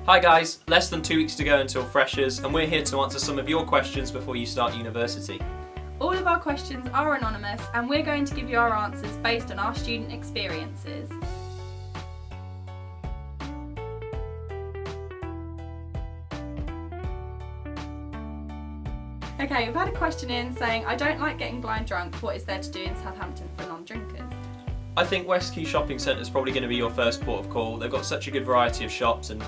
Hi guys, less than 2 weeks to go until freshers, and we're here to answer some of your questions before you start university. All of our questions are anonymous, and we're going to give you our answers based on our student experiences. Okay, we've had a question in saying, I don't like getting blind drunk, what is there to do in Southampton for non-drinkers? I think West Quay Shopping Centre is probably going to be your first port of call. They've got such a good variety of shops, and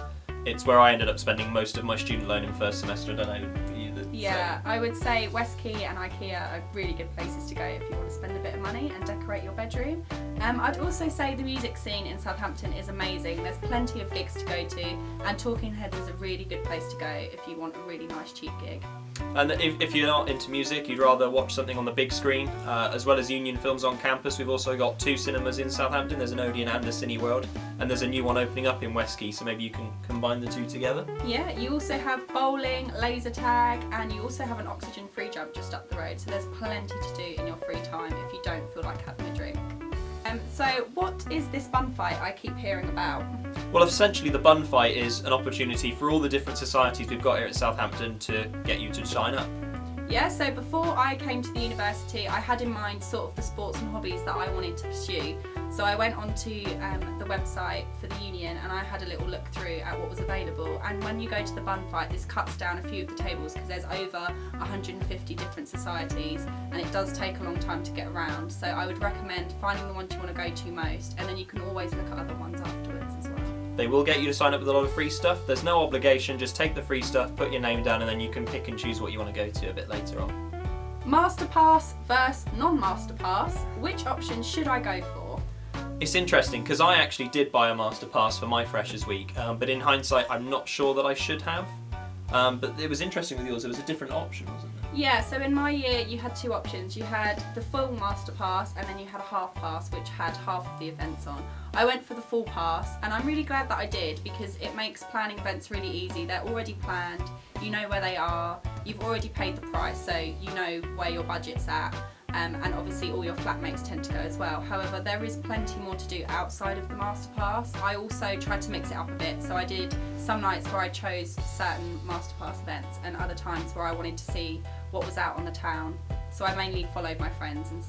it's where I ended up spending most of my student loan in first semester. I don't know either. Yeah, I would say West Quay and IKEA are really good places to go if you want to spend a bit of money and decorate your bedroom. I'd also say the music scene in Southampton is amazing. There's plenty of gigs to go to, and Talking Heads is a really good place to go if you want a really nice cheap gig. And if you're not into music, you'd rather watch something on the big screen, as well as Union Films on campus. We've also got 2 cinemas in Southampton. There's an Odeon and a Cineworld, and there's a new one opening up in West Quay, so maybe you can combine the 2 together. Yeah, you also have bowling, laser tag, and you also have an oxygen free jump just up the road, so there's plenty to do in your free time if you don't feel like having a drink. So what is this bun fight I keep hearing about? Well, essentially the bun fight is an opportunity for all the different societies we've got here at Southampton to get you to sign up. Yeah, so before I came to the university, I had in mind sort of the sports and hobbies that I wanted to pursue. So I went onto the website for the union and I had a little look through at what was available. And when you go to the bun fight, this cuts down a few of the tables because there's over 150 different societies and it does take a long time to get around. So I would recommend finding the ones you want to go to most, and then you can always look at other ones afterwards as well. They will get you to sign up with a lot of free stuff. There's no obligation, just take the free stuff, put your name down, and then you can pick and choose what you want to go to a bit later on. Masterpass versus non-Masterpass, which option should I go for? It's interesting because I actually did buy a Masterpass for my Freshers Week, but in hindsight I'm not sure that I should have. But it was interesting with yours, it was a different option, wasn't it? Yeah, so in my year you had 2 options. You had the full Master Pass and then you had a half pass which had half of the events on. I went for the full pass and I'm really glad that I did because it makes planning events really easy. They're already planned, you know where they are, you've already paid the price so you know where your budget's at. And obviously all your flatmates tend to go as well. However, there is plenty more to do outside of the Masterpass. I also tried to mix it up a bit, so I did some nights where I chose certain Masterpass events and other times where I wanted to see what was out on the town. So I mainly followed my friends and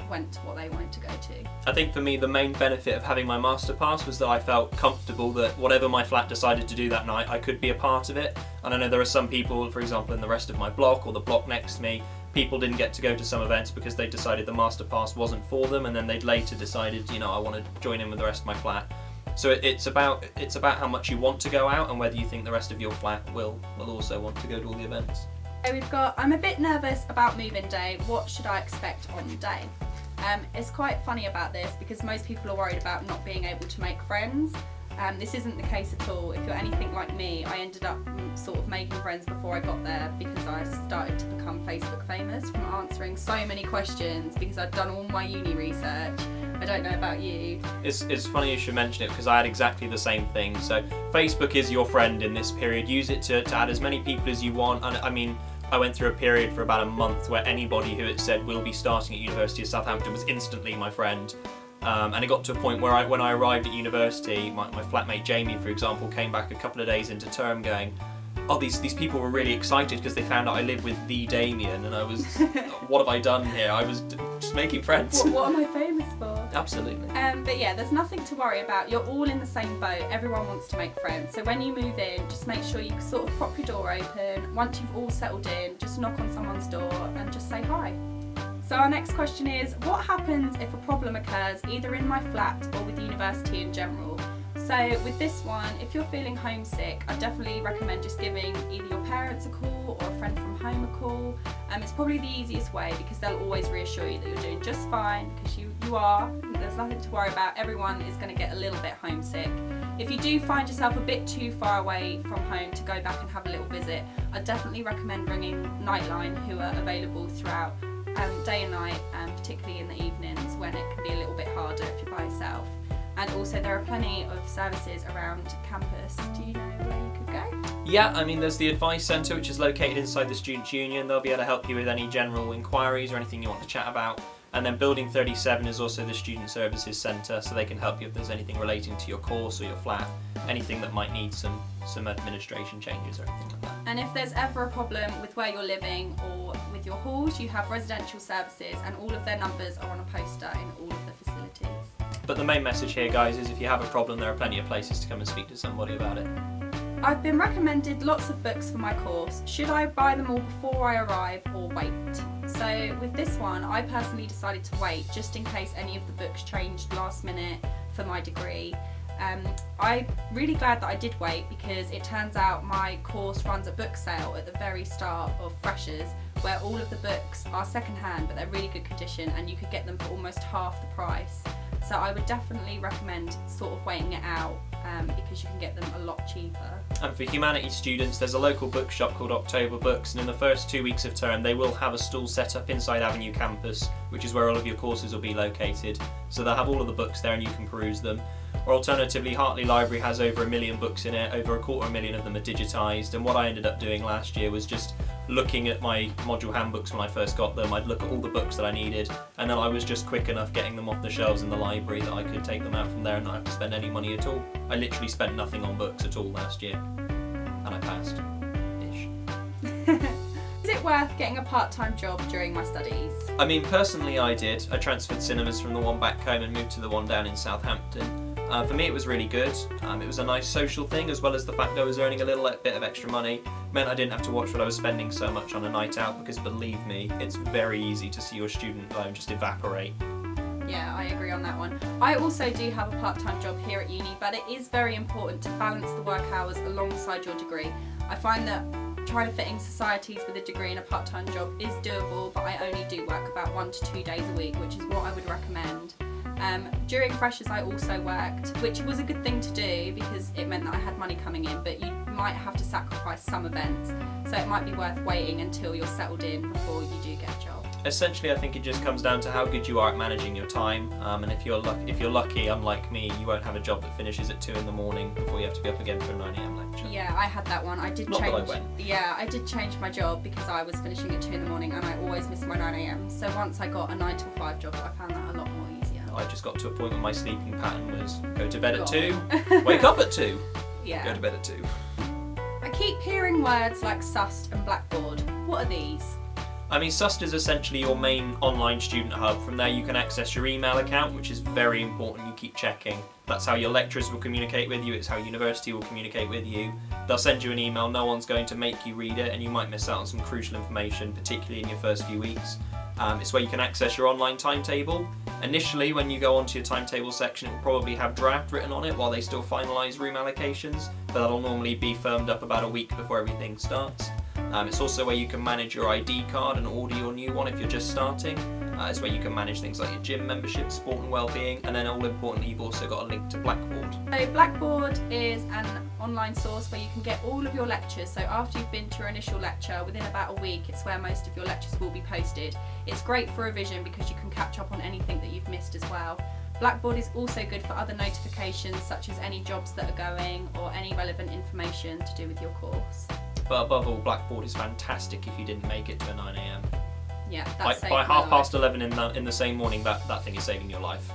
went to what they wanted to go to. I think for me the main benefit of having my Masterpass was that I felt comfortable that whatever my flat decided to do that night, I could be a part of it. And I know there are some people, for example in the rest of my block or the block next to me, people didn't get to go to some events because they decided the Masterpass wasn't for them, and then they'd later decided, I want to join in with the rest of my flat. So it's about how much you want to go out and whether you think the rest of your flat will also want to go to all the events. So we've got, I'm a bit nervous about move-in day, what should I expect on the day? It's quite funny about this because most people are worried about not being able to make friends. This isn't the case at all. If you're anything like me, I ended up sort of making friends before I got there because I started to become Facebook famous from answering so many questions because I'd done all my uni research. I don't know about you. It's funny you should mention it because I had exactly the same thing. So Facebook is your friend in this period. Use it to add as many people as you want. And I mean, I went through a period for about a month where anybody who had said will be starting at University of Southampton was instantly my friend. And it got to a point where when I arrived at university, my flatmate Jamie, for example, came back a couple of days into term going, oh, these people were really excited because they found out I live with the Damian, and I was, what have I done here? I was just making friends. What am I famous for? Absolutely. But yeah, there's nothing to worry about. You're all in the same boat. Everyone wants to make friends. So when you move in, just make sure you sort of prop your door open. Once you've all settled in, just knock on someone's door and just say hi. So our next question is, what happens if a problem occurs either in my flat or with the university in general? So with this one, if you're feeling homesick, I definitely recommend just giving either your parents a call or a friend from home a call. It's probably the easiest way because they'll always reassure you that you're doing just fine because you are. There's nothing to worry about. Everyone is going to get a little bit homesick. If you do find yourself a bit too far away from home to go back and have a little visit, I definitely recommend ringing Nightline, who are available throughout day and night, particularly in the evenings when it can be a little bit harder if you're by yourself. And also there are plenty of services around campus. Do you know where you could go? Yeah, I mean there's the Advice Centre, which is located inside the Students' Union. They'll be able to help you with any general inquiries or anything you want to chat about. And then Building 37 is also the Student Services Centre, so they can help you if there's anything relating to your course or your flat, anything that might need some administration changes or anything like that. And if there's ever a problem with where you're living or with your halls, you have residential services, and all of their numbers are on a poster in all of the facilities. But the main message here, guys, is if you have a problem, there are plenty of places to come and speak to somebody about it. I've been recommended lots of books for my course. Should I buy them all before I arrive or wait? So with this one, I personally decided to wait just in case any of the books changed last minute for my degree. I'm really glad that I did wait, because it turns out my course runs a book sale at the very start of Freshers, where all of the books are second-hand but they're really good condition, and you could get them for almost half the price. So I would definitely recommend sort of waiting it out, because you can get them a lot cheaper. And for humanities students, there's a local bookshop called October Books, and in the first 2 weeks of term they will have a stall set up inside Avenue campus, which is where all of your courses will be located. So they'll have all of the books there and you can peruse them. Or alternatively, Hartley Library has over 1 million books in it, over 250,000 of them are digitised, and what I ended up doing last year was just looking at my module handbooks when I first got them. I'd look at all the books that I needed, and then I was just quick enough getting them off the shelves in the library that I could take them out from there and not have to spend any money at all. I literally spent nothing on books at all last year, and I passed. Ish. Is it worth getting a part-time job during my studies? I mean, personally I did. I transferred cinemas from the one back home and moved to the one down in Southampton. For me it was really good. It was a nice social thing, as well as the fact that I was earning a little bit of extra money. Meant I didn't have to watch what I was spending so much on a night out, because believe me, it's very easy to see your student loan just evaporate. Yeah, I agree on that one. I also do have a part-time job here at uni, but it is very important to balance the work hours alongside your degree. I find that trying to fit in societies with a degree and a part-time job is doable, but I only do work about 1 to 2 days a week, which is what I would recommend. During Freshers I also worked, which was a good thing to do because it meant that I had money coming in, but you might have to sacrifice some events, so it might be worth waiting until you're settled in before you do get a job. Essentially, I think it just comes down to how good you are at managing your time, and if you're lucky, unlike me, you won't have a job that finishes at 2 in the morning before you have to be up again for a 9 AM lecture. Yeah, I had that one. I did Not change. that I went. Yeah, I did change my job because I was finishing at 2 in the morning, and I always missed my 9 AM. So once I got a 9 till 5 job, I found that a lot more easier. I just got to a point where my sleeping pattern was go to bed at Gone. 2, wake up at 2, Yeah. go to bed at 2. I keep hearing words like SUST and blackboard. What are these? I mean, SUST is essentially your main online student hub. From there you can access your email account, which is very important you keep checking. That's how your lecturers will communicate with you, it's how university will communicate with you. They'll send you an email, no one's going to make you read it, and you might miss out on some crucial information, particularly in your first few weeks. It's where you can access your online timetable. Initially, when you go onto your timetable section, it will probably have draft written on it while they still finalise room allocations, but that'll normally be firmed up about a week before everything starts. It's also where you can manage your ID card and order your new one if you're just starting. It's where you can manage things like your gym membership, sport and wellbeing, and then all importantly you've also got a link to Blackboard. So Blackboard is an online source where you can get all of your lectures. So after you've been to your initial lecture, within about a week, it's where most of your lectures will be posted. It's great for revision because you can catch up on anything that you've missed as well. Blackboard is also good for other notifications, such as any jobs that are going or any relevant information to do with your course. But above all, Blackboard is fantastic if you didn't make it to a 9 AM. Yeah, that's By half past 11 in the same morning, that thing is saving your life.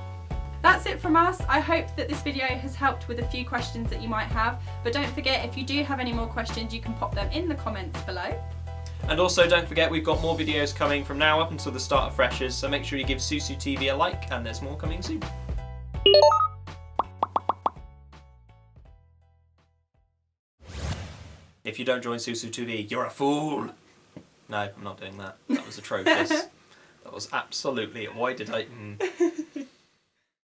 That's it from us. I hope that this video has helped with a few questions that you might have, but don't forget, if you do have any more questions, you can pop them in the comments below. And also don't forget, we've got more videos coming from now up until the start of Freshers, so make sure you give Susu TV a like, and there's more coming soon. If you don't join Susu TV, you're a fool! No, I'm not doing that. That was atrocious. That was absolutely... Why did I...